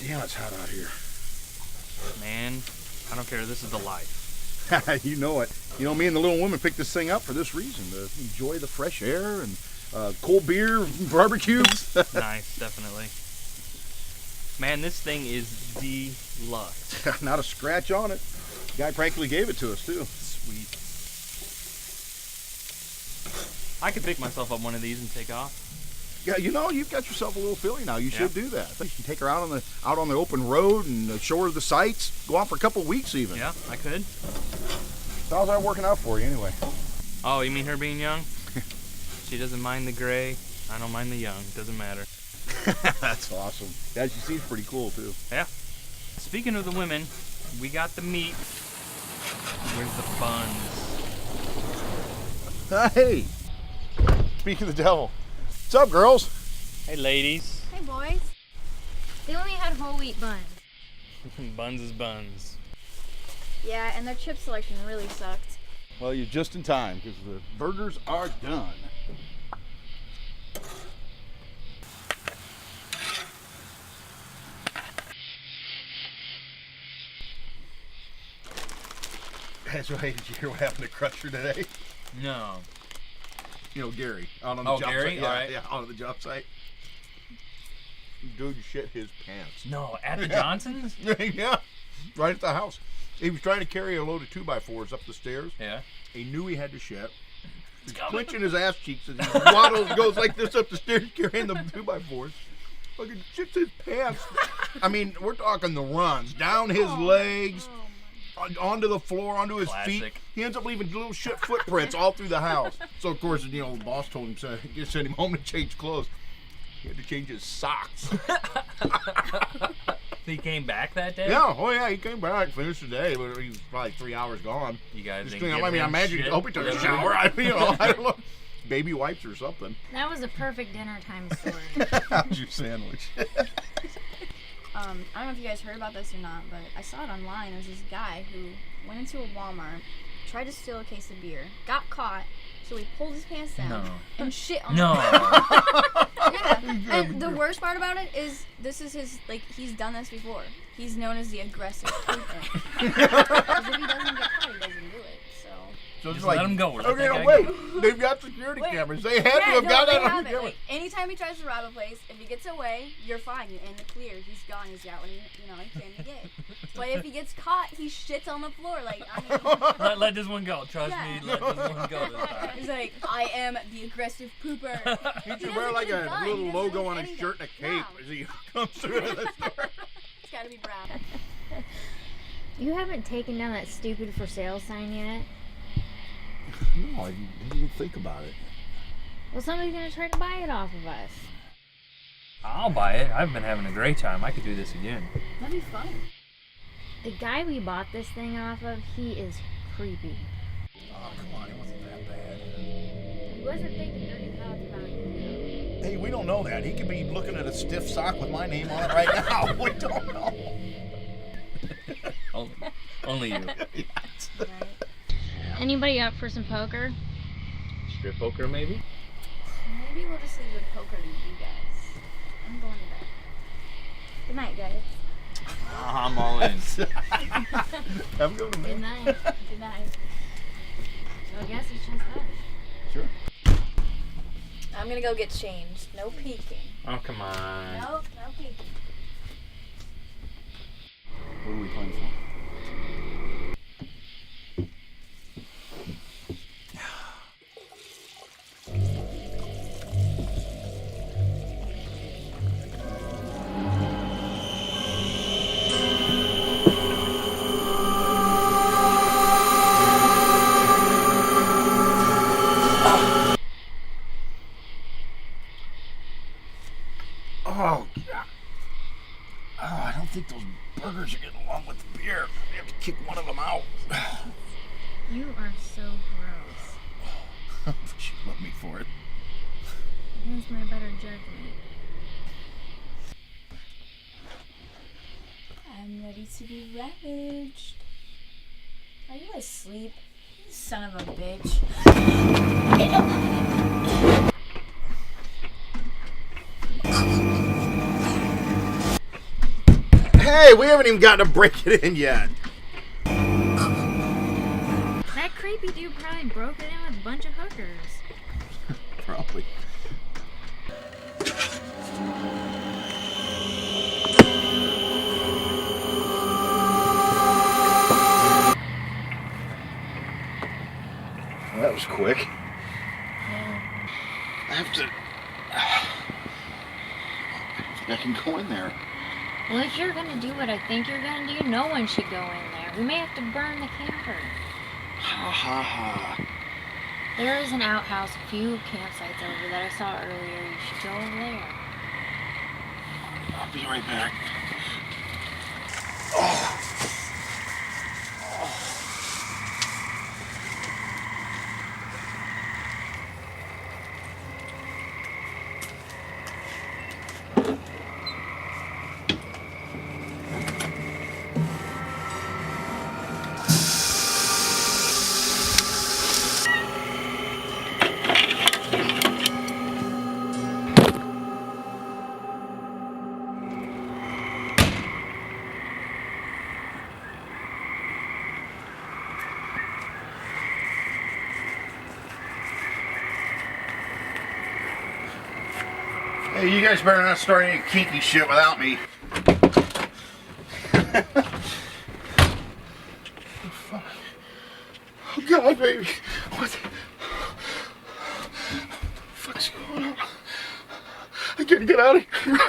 Damn, it's hot out here. Man, I don't care. This is the life. You know it. You know, me and the little woman picked this thing up for this reason, to enjoy the fresh air and cold beer, barbecues. Nice, definitely. Man, this thing is deluxe. Not a scratch on it. The guy practically gave it to us, too. Sweet. I could pick myself up one of these and take off. Yeah, you know, you've got yourself a little filly now. You should do that. You can take her out on the open road and show her the sights. Go out for a couple of weeks even. Yeah, I could. So how's that working out for you anyway? Oh, you mean her being young? She doesn't mind the gray. I don't mind the young. Doesn't matter. That's awesome. Yeah, she seems pretty cool too. Yeah. Speaking of the women, we got the meat. Where's the buns? Hey! Speaking of the devil. What's up, girls? Hey, ladies. Hey, boys. They only had whole wheat buns. Buns is buns. Yeah, and their chip selection really sucked. Well, you're just in time because the burgers are done. That's right. Did you hear what happened to Crusher today? No. You know, Gary, out on the job Gary? site. Yeah, All right. yeah, out on the job site. Dude shit his pants. No, at the Johnsons? Yeah, right at the house. He was trying to carry a load of 2x4s up the stairs. Yeah. He knew he had to shit. He's clenching his ass cheeks as he waddles, goes like this up the stairs carrying the 2x4s. Fucking shits his pants. I mean, we're talking the runs. Down his legs, onto the floor, onto his feet. Classic. He ends up leaving little shit footprints all through the house. So, of course, you know, the boss told him, to send him home to change clothes. He had to change his socks. He came back that day? Yeah, oh yeah, he came back, finished the day, but he was probably 3 hours gone. You guys Just didn't I mean, I imagine, shit? I hope he took a shower. I don't know, baby wipes or something. That was a perfect dinner time story. How's your sandwich? I don't know if you guys heard about this or not, but I saw it online. There was this guy who went into a Walmart, tried to steal a case of beer, got caught, so he pulled his pants down and shit on No. Yeah, and the worst part about it is this is his, like, he's done this before. He's known as the aggressive pooper. Because if he doesn't get caught, he doesn't do it, so. So it's Just like, let him go. Okay, no, wait. They've got security cameras. They had to have got that on camera. Like, anytime he tries to rob a place, if he gets away, you're fine. You're in the clear. He's gone. He's out when he can to get. But if he gets caught, he shits on the floor. Like, I mean, let this one go. Trust me, let this one go this time. he's like, I am the aggressive pooper. He should wear like a little logo on his shirt and a cape as he comes through the store. It's gotta be brown. You haven't taken down that stupid for sale sign yet? No, I didn't even think about it. Well, somebody's gonna try to buy it off of us. I'll buy it. I've been having a great time. I could do this again. That'd be fun. The guy we bought this thing off of, he is creepy. Oh, come on, it wasn't that bad. He wasn't thinking dirty thoughts about you. Hey, we don't know that. He could be looking at a stiff sock with my name on it right now. We don't know. Only you. Right? Anybody up for some poker? Strip poker, maybe? Maybe we'll just leave the poker to you guys. I'm going to bed. Good night, guys. I'm all in. Have a good one, Good man. night. Good night. So I guess it's just us. Sure. I'm gonna go get changed. No peeking. Oh, come on. No peeking. What are we playing for? Oh, God. Oh, I don't think those burgers are getting along with the beer. We have to kick one of them out. You are so gross. She loved me for it. Against my better judgment. I'm ready to be ravaged. Are you asleep? You son of a bitch. Hey, we haven't even gotten to break it in yet. That creepy dude probably broke it in with a bunch of hookers. Probably. Well, that was quick. I have to. I can go in there. Well, if you're gonna do what I think you're gonna do, no one should go in there. We may have to burn the camper. Ha ha ha. There is an outhouse, a few campsites over that I saw earlier. You should go over there. I'll be right back. Oh. Hey, you guys better not start any kinky shit without me. Oh God, baby. What the fuck's going on? I gotta get out of here.